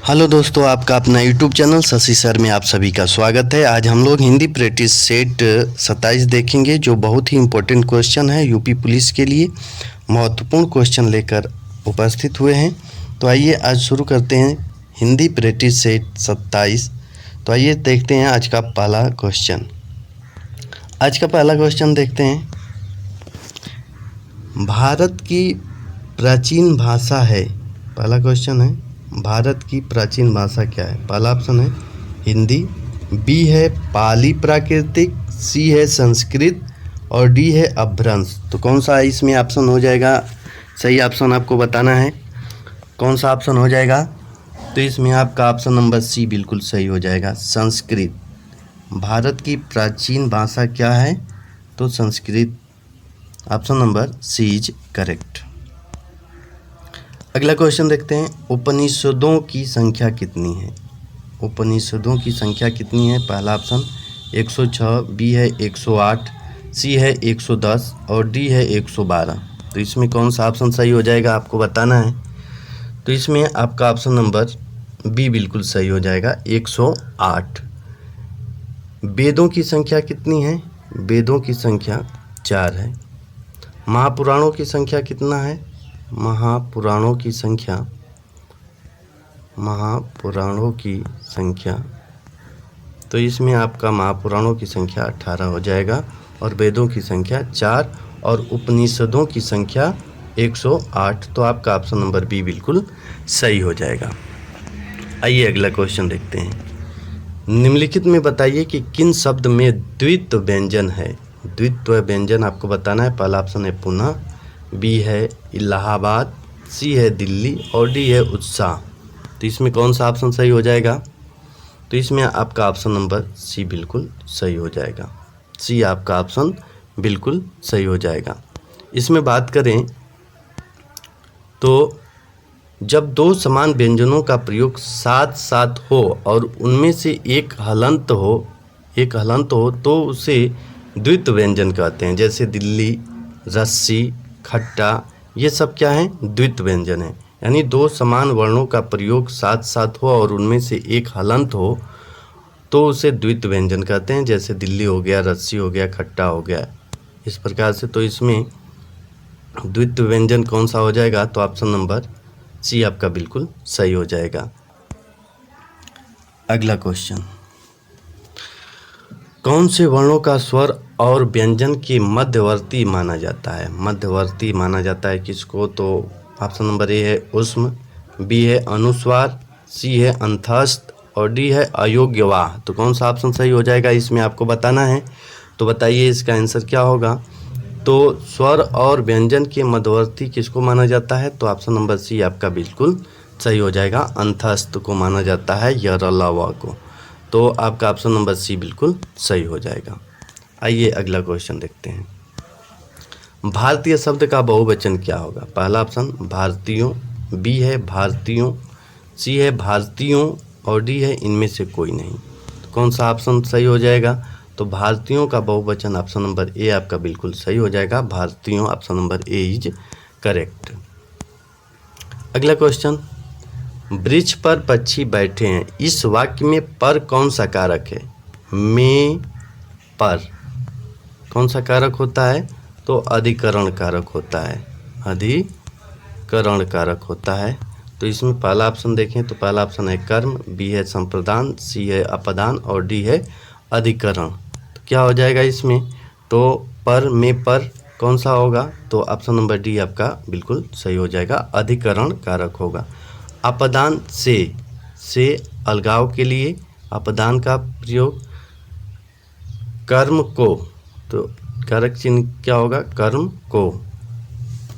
Hello दोस्तों, आपका अपना यूट्यूब चैनल शशि सर में आप सभी का स्वागत है। आज हम लोग हिंदी प्रैक्टिस सेट 27 देखेंगे, जो बहुत ही इम्पोर्टेंट क्वेश्चन है। यूपी पुलिस के लिए महत्वपूर्ण क्वेश्चन लेकर उपस्थित हुए हैं। तो आइए आज शुरू करते हैं हिंदी प्रैक्टिस सेट 27। तो आइए देखते हैं आज का पहला क्वेश्चन। आज का पहला क्वेश्चन देखते हैं। भारत की प्राचीन भाषा है, पहला क्वेश्चन है, भारत की प्राचीन भाषा क्या है? पहला ऑप्शन है हिंदी, बी है पाली प्राकृतिक, सी है संस्कृत और डी है अपभ्रंश। तो कौन सा इसमें ऑप्शन हो जाएगा? सही ऑप्शन आपको बताना है। कौन सा ऑप्शन हो जाएगा? तो इसमें आपका ऑप्शन नंबर सी बिल्कुल सही हो जाएगा, संस्कृत। भारत की प्राचीन भाषा क्या है? तो Sanskrit. Option number C is correct. अगला क्वेश्चन देखते हैं। उपनिषदों की संख्या कितनी है? उपनिषदों की संख्या कितनी है? पहला ऑप्शन 106, बी है 108, सी है 110 और डी है 112। तो इसमें कौन सा ऑप्शन सही हो जाएगा आपको बताना है। तो इसमें आपका ऑप्शन नंबर बी बिल्कुल सही हो जाएगा, 108। वेदों की संख्या कितनी है? वेदों की संख्या 4 है। महापुराणों की संख्या कितना है? महापुराणों की संख्या तो इसमें आपका महापुराणों की संख्या 18 हो जाएगा और वेदों की संख्या 4 और उपनिषदों की संख्या 108। तो आपका ऑप्शन नंबर बी बिल्कुल सही हो जाएगा। आइए अगला क्वेश्चन देखते हैं। निम्नलिखित में बताइए कि किन शब्द में द्वित्व व्यंजन है? द्वित्व व्यंजन आपको बताना है। पहला ऑप्शन है पुनः, बी है इलाहाबाद, सी है दिल्ली और डी है उत्साह। तो इसमें कौन सा ऑप्शन सही हो जाएगा? तो इसमें आपका ऑप्शन नंबर सी बिल्कुल सही हो जाएगा। सी आपका ऑप्शन बिल्कुल सही हो जाएगा। इसमें बात करें तो जब दो समान व्यंजनों का प्रयोग साथ साथ हो और उनमें से एक हलंत हो तो उसे द्वित्व व्यंजन कहते हैं। जैसे दिल्ली, रस्सी, खट्टा, ये सब क्या है? द्वित्व व्यंजन है। यानी दो समान वर्णों का प्रयोग साथ साथ हो और उनमें से एक हलंत हो तो उसे द्वित्व व्यंजन कहते हैं। जैसे दिल्ली हो गया, रस्सी हो गया, खट्टा हो गया, इस प्रकार से। तो इसमें द्वित्व व्यंजन कौन सा हो जाएगा? तो ऑप्शन नंबर सी आपका बिल्कुल सही हो जाएगा। अगला क्वेश्चन। कौन से वर्णों का स्वर और व्यंजन के मध्यवर्ती माना जाता है? मध्यवर्ती माना जाता है किसको? तो ऑप्शन नंबर ए है ऊष्म, बी है अनुस्वार, सी है अंतस्थ और डी है अयोग्यवाह। तो कौन सा ऑप्शन सही हो जाएगा इसमें आपको बताना है। तो बताइए इसका आंसर क्या होगा। तो स्वर और व्यंजन के मध्यवर्ती किसको माना जाता है? तो ऑप्शन नंबर सी आपका बिल्कुल सही हो जाएगा, अंतस्थ को माना जाता है, यरलवा को। तो आपका ऑप्शन नंबर सी बिल्कुल सही हो जाएगा। आइए अगला क्वेश्चन देखते हैं। भारतीय शब्द का बहुवचन क्या होगा? पहला ऑप्शन भारतीयों, बी है भारतीयों, सी है भारतीयों और डी है इनमें से कोई नहीं। तो कौन सा ऑप्शन सही हो जाएगा? तो भारतीयों का बहुवचन ऑप्शन नंबर ए आपका बिल्कुल सही हो जाएगा, भारतीयों। Option number A is correct. अगला क्वेश्चन। वृक्ष पर पक्षी बैठे हैं, इस वाक्य में पर कौन सा कारक है? में पर कौन सा कारक होता है? तो अधिकरण कारक होता है, अधिकरण कारक होता है। तो इसमें पहला ऑप्शन देखें तो पहला ऑप्शन है कर्म, बी है संप्रदान, सी है अपदान और डी है अधिकरण। तो क्या हो जाएगा इसमें? तो पर में पर कौन सा होगा? तो ऑप्शन नंबर डी आपका बिल्कुल सही हो जाएगा, अधिकरण कारक होगा। अपदान से अलगाव के लिए अपदान का प्रयोग। कर्म को, तो कारक चिन्ह क्या होगा? कर्म को।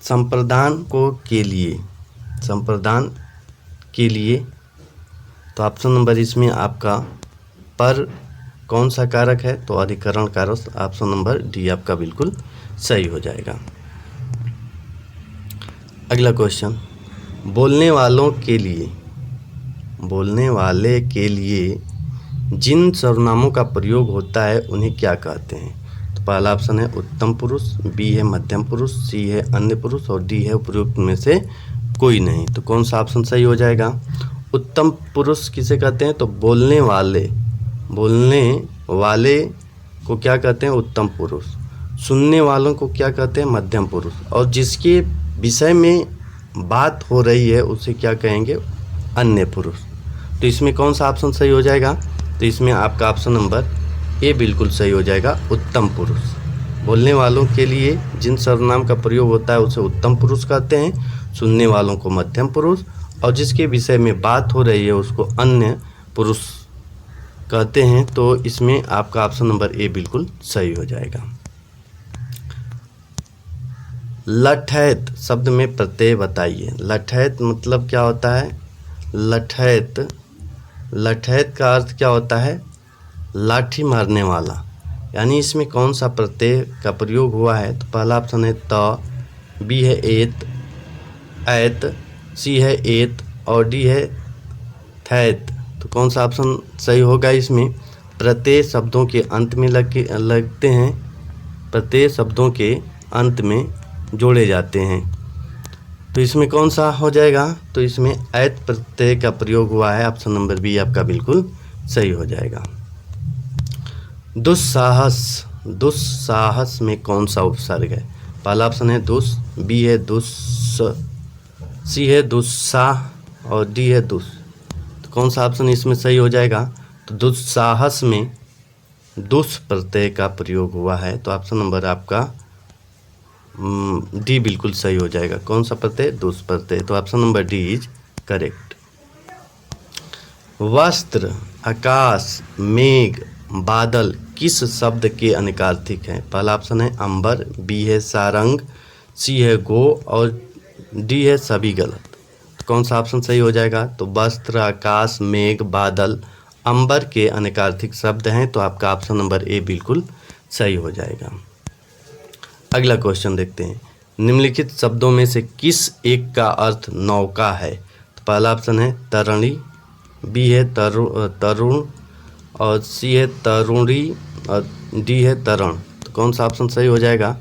संप्रदान को के लिए, संप्रदान के लिए। तो ऑप्शन नंबर इसमें आपका पर कौन सा कारक है? तो अधिकरण कारक। ऑप्शन नंबर डी आपका बिल्कुल सही हो जाएगा। अगला क्वेश्चन। बोलने वाले के लिए जिन सर्वनामों का प्रयोग होता है उन्हें क्या कहते हैं? तो पहला ऑप्शन है उत्तम पुरुष, बी है मध्यम पुरुष, सी है अन्य पुरुष और डी है उपयुक्त में से कोई नहीं। तो कौन सा ऑप्शन सही हो जाएगा? उत्तम पुरुष किसे कहते हैं? तो बोलने वाले को क्या कहते हैं? उत्तम पुरुष। सुनने वालों को क्या कहते हैं? मध्यम पुरुष। और जिसके विषय में बात हो रही है उसे क्या कहेंगे? अन्य पुरुष। तो इसमें कौन सा ऑप्शन सही हो जाएगा? तो इसमें आपका ऑप्शन नंबर ए बिल्कुल सही हो जाएगा, उत्तम पुरुष। बोलने वालों के लिए जिन सर्वनाम का प्रयोग होता है उसे उत्तम पुरुष कहते हैं, सुनने वालों को मध्यम पुरुष, और जिसके विषय में बात हो रही है उसको अन्य पुरुष कहते हैं। तो इसमें आपका ऑप्शन नंबर ए बिल्कुल सही हो जाएगा। लठैत शब्द में प्रत्यय बताइए। लठैत मतलब क्या होता है? लठैत का अर्थ क्या होता है? लाठी मारने वाला। यानी इसमें कौन सा प्रत्यय का प्रयोग हुआ है? तो पहला ऑप्शन है त, बी है एत, सी है एत और डी है थैत। तो कौन सा ऑप्शन सही होगा? इसमें प्रत्यय शब्दों के अंत में लगते हैं, प्रत्यय शब्दों के अंत में जोड़े जाते हैं। तो इसमें कौन सा हो जाएगा? तो इसमें ऐत प्रत्यय का प्रयोग हुआ है, ऑप्शन नंबर बी आपका बिल्कुल सही हो जाएगा। दुस्साहस में कौन सा उपसर्ग है? पहला ऑप्शन है दुस, बी है दुस, सी है दुस्साह और डी है दुस। तो कौन सा ऑप्शन इसमें सही हो जाएगा? तो दुस्साहस में दुस प्रत्यय का प्रयोग हुआ है, तो ऑप्शन नंबर आपका डी बिल्कुल सही हो जाएगा। कौन सा प्रत्यय? दुस प्रत्यय। तो option number D is correct. वस्त्र, आकाश, मेघ, बादल किस शब्द के अनिकार्थिक हैं? पहला ऑप्शन है अंबर, बी है सारंग, सी है गो और डी है सभी गलत। तो कौन सा ऑप्शन सही हो जाएगा? तो वस्त्र, आकाश, मेघ, बादल अंबर के अनिकार्थिक शब्द हैं, तो आपका ऑप्शन नंबर ए बिल्कुल सही हो जाएगा। अगला क्वेश्चन देखते हैं। निम्नलिखित शब्दों में से किस एक का अर्थ नौका है? तो पहला ऑप्शन है तरणी, बी है तरुण और सी है तरुणी और डी है तरण। तो कौन सा ऑप्शन सही हो जाएगा?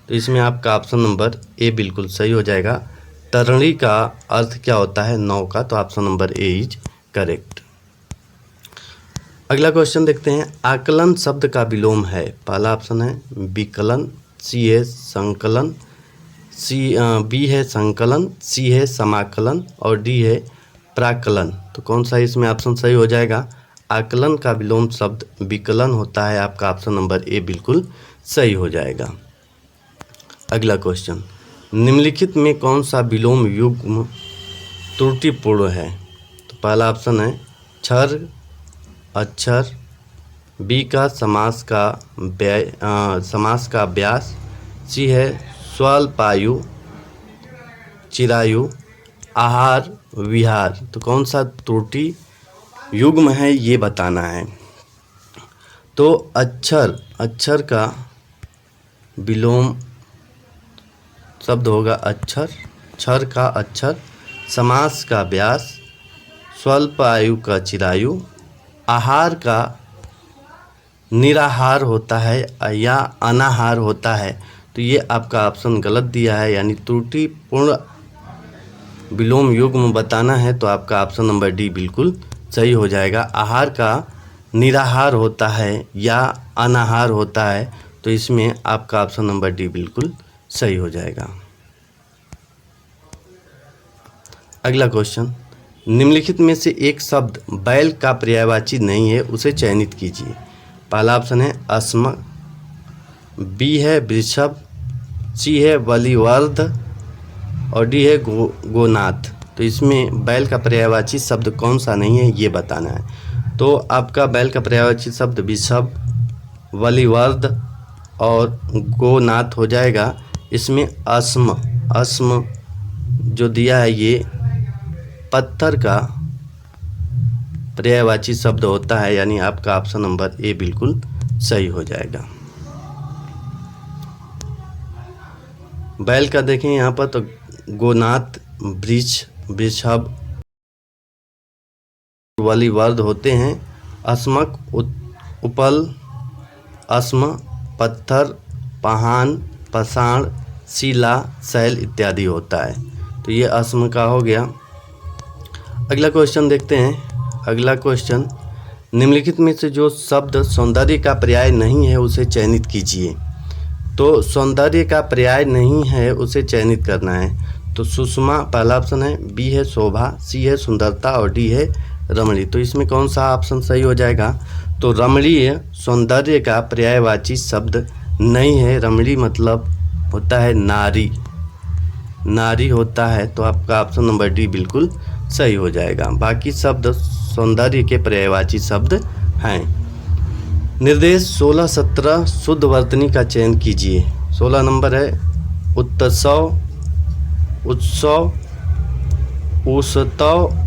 तो इसमें आपका ऑप्शन नंबर ए बिल्कुल सही हो जाएगा। तरणी का अर्थ क्या होता है? नौका। तो option number A is correct. अगला क्वेश्चन देखते हैं। आकलन शब्द का विलोम है। पहला ऑप्शन है विकलन, सी है संकलन, बी है संकलन, सी है समाकलन और डी है प्राकलन। तो कौन सा इसमें ऑप्शन सही हो जाएगा? आकलन का विलोम शब्द विकलन होता है, आपका ऑप्शन नंबर ए बिल्कुल सही हो जाएगा। अगला क्वेश्चन। निम्नलिखित में कौन सा विलोम युग्म त्रुटिपूर्ण है? तो पहला ऑप्शन है क्षर, अक्षर, बी का समास का व्यास, सी है स्वल्पायु, चिरायु, आहार, विहार। तो कौन सा त्रुटि युग्म है ये बताना है। तो अक्षर का विलोम शब्द होगा अक्षर, क्षर का अक्षर, समास का व्यास, स्वल्प आयु का चिरायु, आहार का निराहार होता है या अनाहार होता है। तो ये आपका ऑप्शन गलत दिया है, यानी त्रुटिपूर्ण विलोम युग्म बताना है, तो आपका ऑप्शन नंबर डी बिल्कुल सही हो जाएगा। आहार का निराहार होता है या अनाहार होता है, तो इसमें आपका ऑप्शन नंबर डी बिल्कुल सही हो जाएगा। अगला क्वेश्चन। निम्नलिखित में से एक शब्द बैल का पर्यायवाची नहीं है, उसे चयनित कीजिए। पहला ऑप्शन है अस्म, बी है वृषभ, सी है बलिवर्ध और डी है गोनाथ। तो इसमें बैल का पर्यायवाची शब्द कौन सा नहीं है ये बताना है। तो आपका बैल का पर्यायवाची शब्द वृषभ, बलिवर्ध और गोनाथ हो जाएगा। इसमें अस्म जो दिया है ये पत्थर का पर्यायवाची शब्द होता है, यानी आपका ऑप्शन नंबर ए बिल्कुल सही हो जाएगा। बैल का देखें यहाँ पर तो गोनाथ, वृषभ, बलिवर्ध होते हैं। अस्मक उपल, अस्म, पत्थर, पहान, पाषाण, शिला, शैल इत्यादि होता है। तो ये अस्म का हो गया। अगला क्वेश्चन देखते हैं। अगला क्वेश्चन, निम्नलिखित में से जो शब्द सौंदर्य का पर्याय नहीं है उसे चयनित कीजिए। तो सौंदर्य का पर्याय नहीं है उसे चयनित करना है। तो सुषमा पहला ऑप्शन है, बी है शोभा, सी है सुंदरता और डी है रमणीय। तो इसमें कौन सा ऑप्शन सही हो जाएगा? तो रमणीय सौंदर्य का पर्यायवाची शब्द नहीं है। रमणीय मतलब होता है नारी, नारी होता है। तो आपका ऑप्शन नंबर डी बिल्कुल सही हो जाएगा। बाकी शब्द सौंदर्य के पर्यायवाची शब्द हैं। निर्देश 16 17 शुद्ध वर्तनी का चयन कीजिए। 16 नंबर है उत्सव, उत्सव, उत्सव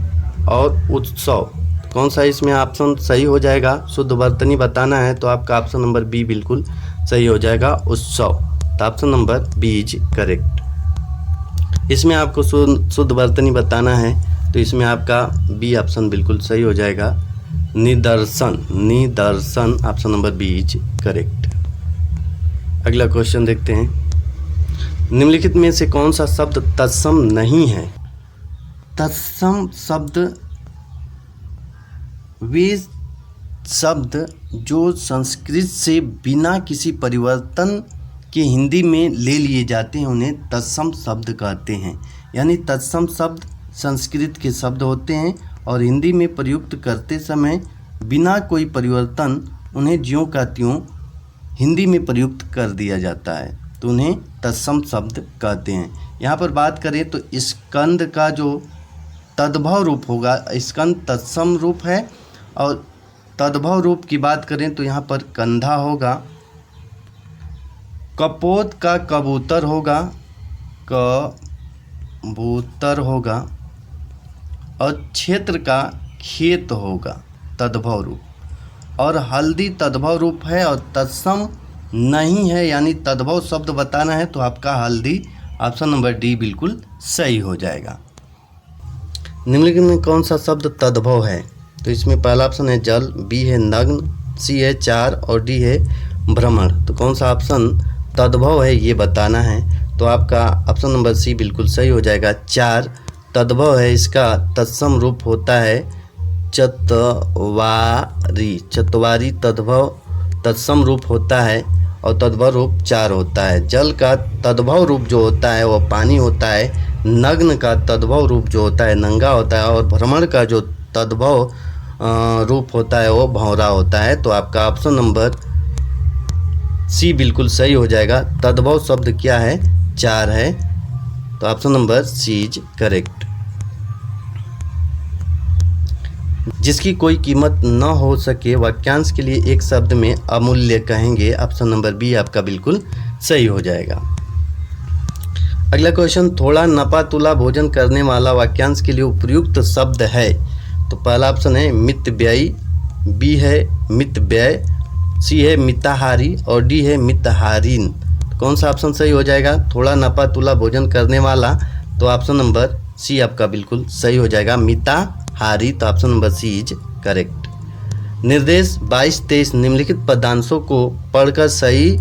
और उत्सव। कौन सा इसमें ऑप्शन सही हो जाएगा? शुद्ध वर्तनी बताना है तो आपका ऑप्शन नंबर बी बिल्कुल सही हो जाएगा, उत्सव। तो option number B is correct. इसमें आपको शुद्ध वर्तनी बताना है तो इसमें आपका बी ऑप्शन बिल्कुल सही हो जाएगा, निदर्शन, निदर्शन। Option number B is correct. अगला क्वेश्चन देखते हैं। निम्नलिखित में से कौन सा शब्द तत्सम नहीं है? तत्सम शब्द वे शब्द जो संस्कृत से बिना किसी परिवर्तन के हिंदी में ले लिए जाते हैं उन्हें तत्सम शब्द कहते हैं। यानी तत्सम शब्द संस्कृत के शब्द होते हैं और हिंदी में प्रयुक्त करते समय बिना कोई परिवर्तन उन्हें ज्यों का त्यों हिंदी में प्रयुक्त कर दिया जाता है तो उन्हें तत्सम शब्द कहते हैं। यहाँ पर बात करें तो स्कंद का जो तद्भव रूप होगा, स्कंद तत्सम रूप है और तद्भव रूप की बात करें तो यहाँ पर कंधा होगा, कपोत का कबूतर होगा, कबूतर होगा और क्षेत्र का खेत होगा तद्भव रूप, और हल्दी तद्भव रूप है और तत्सम नहीं है। यानी तद्भव शब्द बताना है तो आपका हल्दी ऑप्शन नंबर डी बिल्कुल सही हो जाएगा। निम्नलिखित में कौन सा शब्द तद्भव है? तो इसमें पहला ऑप्शन है जल, बी है नग्न, सी है चार और डी है भ्रमण। तो कौन सा ऑप्शन तद्भव है ये बताना है तो आपका ऑप्शन नंबर सी बिल्कुल सही हो जाएगा, चार तद्भव है। इसका तत्सम रूप होता है चतवारी, चतवारी तद्भव तत्सम रूप होता है और तद्भव रूप चार होता है। जल का तद्भव रूप जो होता है वो पानी होता है, नग्न का तद्भव रूप जो होता है नंगा होता है और भ्रमण का जो तद्भव रूप होता है वो भंवरा होता है। तो आपका ऑप्शन नंबर सी बिल्कुल सही हो जाएगा। तद्भव शब्द क्या है? चार है। तो option number C is correct. जिसकी कोई कीमत न हो सके वाक्यांश के लिए एक शब्द में अमूल्य कहेंगे। ऑप्शन नंबर बी आपका बिल्कुल सही हो जाएगा। अगला क्वेश्चन, थोड़ा नपा तुला भोजन करने वाला वाक्यांश के लिए उपयुक्त शब्द है। तो पहला ऑप्शन है मितव्ययी, बी है मितव्यय, सी है मिताहारी और डी है मिताहारीन। कौन सा ऑप्शन सही हो जाएगा? थोड़ा नपा तुला भोजन करने वाला, तो ऑप्शन नंबर सी आपका बिल्कुल सही हो जाएगा, मिताहारी। तो option number C is correct. निर्देश 22-23 निम्नलिखित पदांशों को पढ़कर सही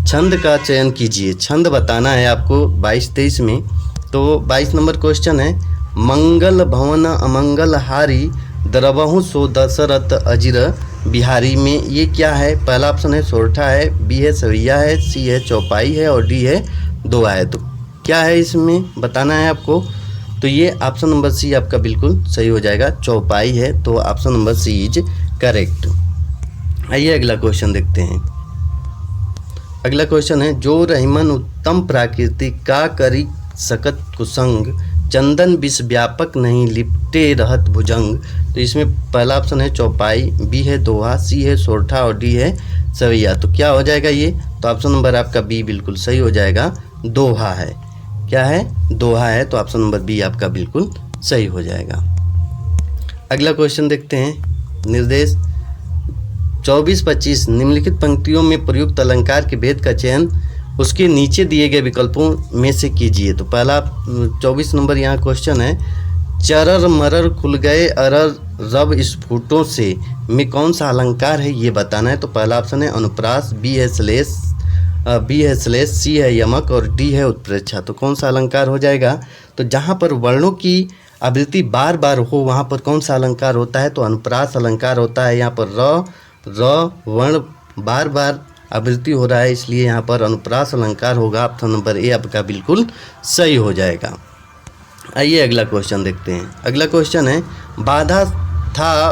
छंद का चयन कीजिए। छंद बताना है आपको 22-23 में। तो 22 नंबर क्वेश्चन है, मंगल भवन अमंगल हारी द्रवहु सो दशरथ अजिर बिहारी में ये क्या है? पहला ऑप्शन है सोरठा है, बी है सवैया है, सी है चौपाई है और डी है दोहा है। तो क्या है इसमें बताना है आपको। तो ये ऑप्शन नंबर सी आपका बिल्कुल सही हो जाएगा, चौपाई है। तो option number C is correct. आइए अगला क्वेश्चन देखते हैं। अगला क्वेश्चन है, जो रहीमन उत्तम प्राकृति का करी सकत कुसंग चंदन विष व्यापक नहीं लिपटे रहत भुजंग। तो इसमें पहला ऑप्शन है चौपाई, बी है दोहा, सी है सोरठा और डी है सवैया। तो क्या हो जाएगा ये? तो ऑप्शन नंबर आपका बी बिल्कुल सही हो जाएगा, दोहा है। क्या है? दोहा है। तो ऑप्शन नंबर बी आपका बिल्कुल सही हो जाएगा। अगला क्वेश्चन देखते हैं। निर्देश 24-25 निम्नलिखित पंक्तियों में प्रयुक्त अलंकार के भेद का चयन उसके नीचे दिए गए विकल्पों में से कीजिए। तो पहला 24 नंबर यहाँ क्वेश्चन है, चरर मरर खुल गए अरर रब स्फुटों से में कौन सा अलंकार है ये बताना है। तो पहला ऑप्शन है अनुप्रास, बी है श्लेष, सी है यमक और डी है उत्प्रेक्षा। तो कौन सा अलंकार हो जाएगा? तो जहाँ पर वर्णों की आवृत्ति बार बार हो वहाँ पर कौन सा अलंकार होता है, तो अनुप्रास अलंकार होता है। यहाँ पर र वर्ण बार बार आवृत्ति हो रहा है, इसलिए यहाँ पर अनुप्रास अलंकार होगा। ऑप्शन नंबर ए आपका बिल्कुल सही हो जाएगा। आइए अगला क्वेश्चन देखते हैं। अगला क्वेश्चन है, बाधा था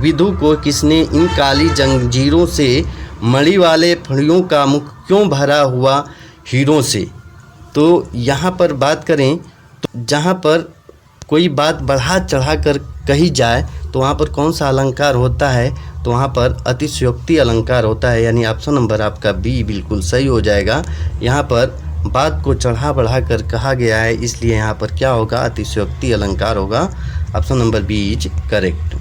विदु को किसने, इन काली जंजीरों से मणि वाले फड़ियों का मुख क्यों भरा हुआ हीरों से। तो यहाँ पर बात करें तो जहाँ पर कोई बात बढ़ा चढ़ा कर कही जाए तो वहाँ पर कौन सा अलंकार होता है, तो वहाँ पर अतिशयोक्ति अलंकार होता है। यानी ऑप्शन नंबर आपका बी बिल्कुल सही हो जाएगा। यहाँ पर बात को चढ़ा बढ़ा कर कहा गया है, इसलिए यहाँ पर क्या होगा, अतिशयोक्ति अलंकार होगा। Option number B is correct.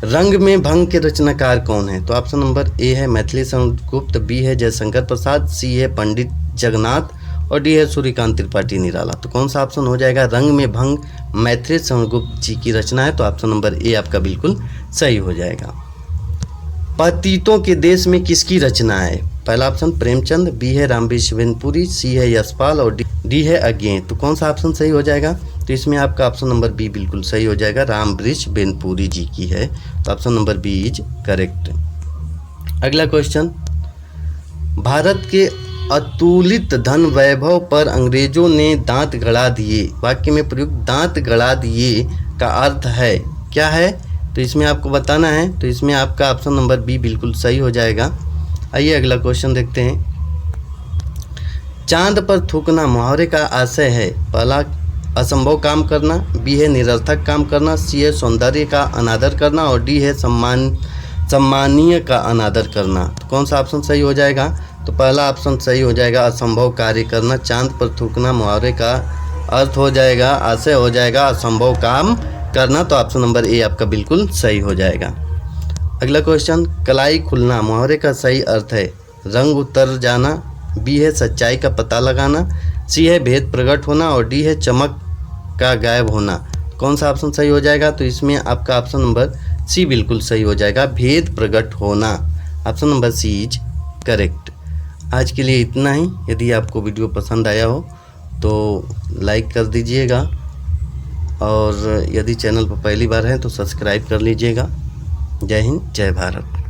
रंग में भंग के रचनाकार कौन है, तो ऑप्शन नंबर ए है मैथिली गुप्त, बी है जयशंकर प्रसाद, सी है पंडित जगन्नाथ और डी है सूर्यकांत त्रिपाठी निराला। तो कौन सा ऑप्शन हो जाएगा, रंग में भंग मैथिली गुप्त जी की रचना है, तो ऑप्शन नंबर ए आपका बिल्कुल सही हो जाएगा। पतितों के देश में किसकी रचना है, पहला ऑप्शन प्रेमचंद, बी है रामवृक्ष बेनपुरी, सी है यशपाल और डी है अज्ञेय। तो कौन सा ऑप्शन सही हो जाएगा, तो इसमें आपका ऑप्शन नंबर बी बिल्कुल सही हो जाएगा, रामवृक्ष बेनपुरी जी की है। तो option number B is correct. अगला क्वेश्चन, भारत के अतुलित धन वैभव पर अंग्रेजों ने दांत गड़ा दिए, वाक्य में प्रयुक्त दांत गड़ा दिए का अर्थ है क्या है, तो इसमें आपको बताना है। तो इसमें आपका ऑप्शन नंबर बी बिल्कुल सही हो जाएगा। आइए अगला क्वेश्चन देखते हैं। चांद पर थूकना मुहावरे का आशय है, पहला असंभव काम करना, बी है निरर्थक काम करना, सी है सौंदर्य का अनादर करना और डी है सम्मानीय का अनादर करना। तो कौन सा ऑप्शन सही हो जाएगा, तो पहला ऑप्शन सही हो जाएगा, असंभव कार्य करना। चांद पर थूकना मुहावरे का अर्थ हो जाएगा, आशय हो जाएगा असंभव काम करना। तो ऑप्शन नंबर ए आपका बिल्कुल सही हो जाएगा। अगला क्वेश्चन, कलाई खुलना मुहावरे का सही अर्थ है रंग उतर जाना, बी है सच्चाई का पता लगाना, सी है भेद प्रकट होना और डी है चमक का गायब होना। कौन सा ऑप्शन सही हो जाएगा, तो इसमें आपका ऑप्शन नंबर सी बिल्कुल सही हो जाएगा, भेद प्रकट होना। Option number C is correct. आज के लिए इतना ही। यदि आपको वीडियो पसंद आया हो तो लाइक कर दीजिएगा और यदि चैनल पर पहली बार हैं तो सब्सक्राइब कर लीजिएगा। जय हिंद, जय भारत।